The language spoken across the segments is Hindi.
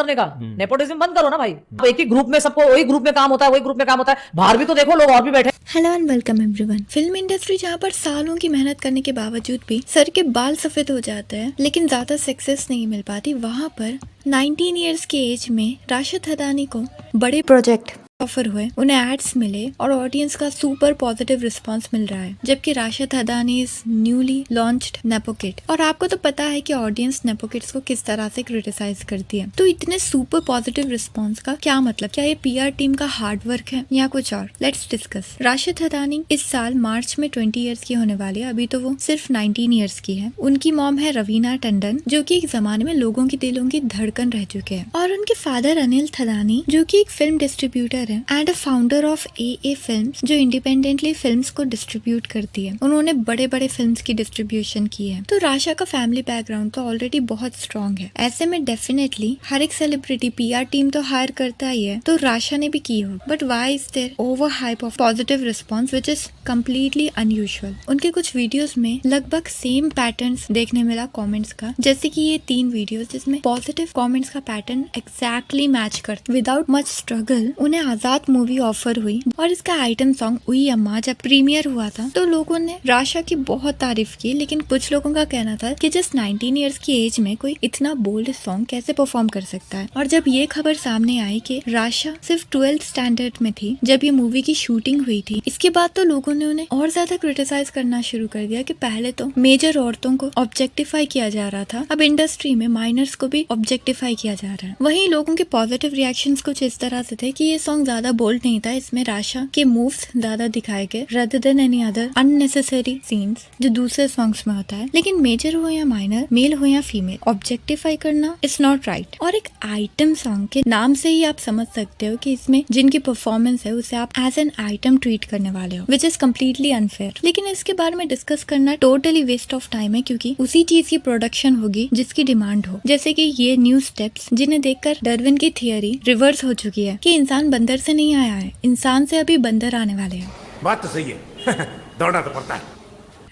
होने का। नेपोटिज्म बंद करो ना भाई। एक ही ग्रुप में सबको वही ग्रुप में काम होता है, वही ग्रुप में काम होता है। बाहर भी तो देखो लोग और भी बैठे। Hello and welcome everyone. Film industry जहाँ पर सालों की मेहनत करने के बावजूद भी सर के बाल सफेद हो जाते हैं लेकिन ज्यादा सक्सेस नहीं मिल पाती, वहाँ पर 19 इयर्स की एज में राशिद हदानी को बड़े प्रोजेक्ट ऑफर हुए, उन्हें एड्स मिले और ऑडियंस का सुपर पॉजिटिव रिस्पांस मिल रहा है। जबकि Rasha Thadani is newly launched nepo kid और आपको तो पता है कि ऑडियंस नेपो किड्स को किस तरह से क्रिटिसाइज करती है। तो इतने सुपर पॉजिटिव रिस्पांस का क्या मतलब? क्या ये पीआर टीम का हार्ड वर्क है या कुछ और? Let's discuss. राशिद हदानी इस साल मार्च में 20 इयर्स की होने वाली है। अभी तो वो सिर्फ 19 इयर्स की है। उनकी मॉम है रवीना टंडन, जो कि एक जमाने में लोगों की दिलों की धड़कन रह चुके हैं, और उनके फादर अनिल थदानी, जो कि एक film distributor and a founder of A films, जो इंडिपेंडेंटली फिल्म्स को डिस्ट्रीब्यूट करती है। उन्होंने बड़े बड़े फिल्म्स की डिस्ट्रीब्यूशन की है। तो राशा का फैमिली बैकग्राउंड तो ऑलरेडी बहुत स्ट्रॉन्ग है। ऐसे में डेफिनेटली हर एक सेलिब्रिटी पीआर टीम तो हायर करता ही है, तो राशा ने भी की हो। But why is there over hype of positive response which is completely unusual? उनके कुछ वीडियोस में लगभग सेम पैटर्न्स देखने मिला कमेंट्स का, जैसे कि ये 3 वीडियोस जिसमें पॉजिटिव कमेंट्स का पैटर्न एग्जैक्टली मैच करता। विदाउट मच स्ट्रगल उन्हें आजाद मूवी ऑफर हुई और इसका आइटम सॉन्ग उई अम्मा जब प्रीमियर हुआ था तो लोगों ने राशा की बहुत तारीफ की, लेकिन कुछ लोगों का कहना था कि जस्ट 19 इयर्स की एज में कोई इतना बोल्ड सॉन्ग कैसे परफॉर्म कर सकता है। और जब ये खबर सामने आई कि राशा सिर्फ 12th स्टैंडर्ड में थी जब ये मूवी की शूटिंग हुई थी, इसके बाद तो लोगों ने उन्हें और ज्यादा क्रिटिसाइज करना शुरू कर दिया कि पहले तो मेजर औरतों को ऑब्जेक्टिफाई किया जा रहा था, अब इंडस्ट्री में माइनर्स को भी ऑब्जेक्टिफाई किया जा रहा है। वहीं लोगों के पॉजिटिव रिएक्शंस कुछ इस तरह से थे कि ये सॉन्ग ज्यादा बोल्ड नहीं था, इसमें राशा के मूव्स ज्यादा दिखाए गए rather than any other unnecessary scenes जो दूसरे सॉन्ग्स में होता है। लेकिन मेजर हो या माइनर, मेल हो या फीमेल, ऑब्जेक्टिफाई करना इज नॉट राइट। और एक आइटम सॉन्ग के नाम से ही आप समझ सकते हो कि इसमें जिनकी परफॉर्मेंस है उसे आप एज एन आइटम ट्रीट करने वाले हो, विच इज कम्प्लीटली अनफेयर। लेकिन इसके बारे में डिस्कस करना टोटली वेस्ट ऑफ टाइम है, क्योंकि उसी चीज की प्रोडक्शन होगी जिसकी डिमांड हो। जैसे कि ये न्यू स्टेप्स जिन्हें देखकर डार्विन की थियरी रिवर्स हो चुकी है कि इंसान बंदर से नहीं आया है, इंसान से अभी बंदर आने वाले हैं। बात तो सही है। दौड़ना तो पड़ता है।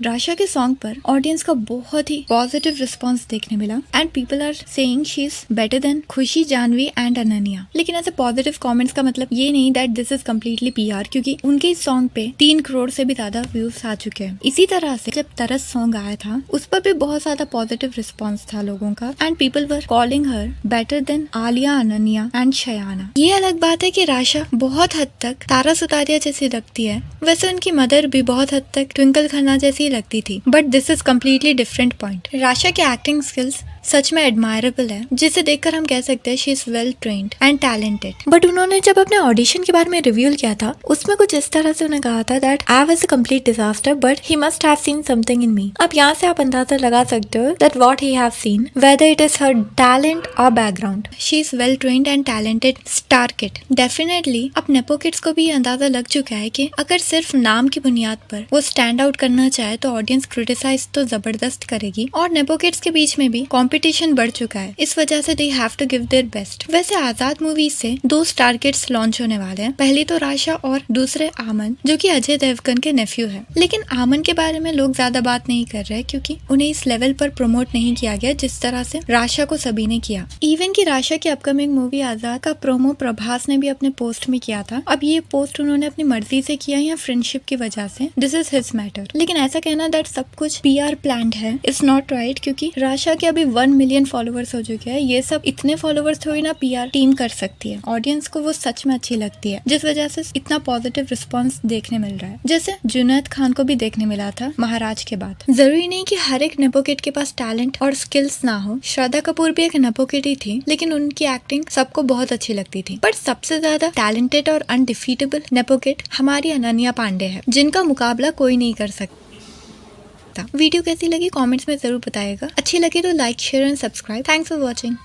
राशा के सॉन्ग पर ऑडियंस का बहुत ही पॉजिटिव रिस्पांस देखने मिला and people are saying she is better than Khushi, Janhvi and Ananya. लेकिन ऐसे पॉजिटिव कमेंट्स का मतलब ये नहीं that this is completely PR, क्योंकि उनके इस सॉन्ग पे 3 करोड़ से भी ज्यादा व्यूज आ चुके हैं। इसी तरह से जब तरस सॉन्ग आया था उस पर भी बहुत ज्यादा पॉजिटिव रिस्पॉन्स था लोगों का and people were calling her better than Alia, Ananya and Shanaya. ये अलग बात है कि राशा बहुत हद तक तारा सुतारिया जैसी लगती है, वैसे उनकी मदर भी बहुत हद तक ट्विंकल खन्ना जैसी लगती थी, but this is completely different point. Rasha के एक्टिंग स्किल्स सच में एडमायरेबल है, जिसे देखकर हम कह सकते हैं she is well trained and talented. But उन्होंने जब अपने ऑडिशन के बारे में रिव्यूल किया था उसमें कुछ इस तरह से उन्हें कहा था that I was a complete disaster but he must have seen something in me. अब यहाँ से आप अंदाजा लगा सकते हो that what he have seen, whether it is her talent और background. She is well trained and talented star kid. Definitely अब नेपो किड्स को भी ये अंदाजा लग चुका है कि अगर सिर्फ नाम की बुनियाद पर वो स्टैंड आउट करना चाहे तो ऑडियंस क्रिटिसाइज तो जबरदस्त करेगी, और नेपो किड्स के बीच में भी कंपटीशन बढ़ चुका है। इस वजह से they have to give their best. वैसे आजाद मूवी से 2 स्टार किड्स लॉन्च होने वाले हैं, पहली तो राशा और दूसरे आमन, जो कि अजय देवगन के नेफ्यू है। लेकिन आमन के बारे में लोग ज्यादा बात नहीं कर रहे क्योंकि उन्हें इस लेवल पर प्रमोट नहीं किया गया जिस तरह से राशा को सभी ने किया। इवन की राशा की अपकमिंग मूवी आजाद का प्रोमो प्रभास ने भी अपने पोस्ट में किया था। अब ये पोस्ट उन्होंने अपनी मर्जी से किया या फ्रेंडशिप की वजह से, दिस इज हिज मैटर। लेकिन ऐसा कहना दैट सब कुछ पीआर प्लान्ड है इज नॉट राइट, क्योंकि राशा के अभी 1 मिलियन फॉलोवर्स हो चुके हैं। ये सब इतने फॉलोवर्स थोड़ी ना पीआर टीम कर सकती है। ऑडियंस को वो सच में अच्छी लगती है, जिस वजह से इतना पॉजिटिव रिस्पांस देखने मिल रहा है, जैसे जुनैद खान को भी देखने मिला था महाराज के बाद। जरूरी नहीं कि हर एक नेपो किड के पास टैलेंट और स्किल्स ना हो। श्रद्धा कपूर भी एक नेपो किड ही थी, लेकिन उनकी एक्टिंग सबको बहुत अच्छी लगती थी। पर सबसे ज्यादा टैलेंटेड और अनडिफीटेबल नेपो किड हमारी अनन्या पांडे है, जिनका मुकाबला कोई नहीं कर सकता। वीडियो कैसी लगी कमेंट्स में जरूर बताइएगा। अच्छी लगी तो like, share and subscribe. Thanks for watching.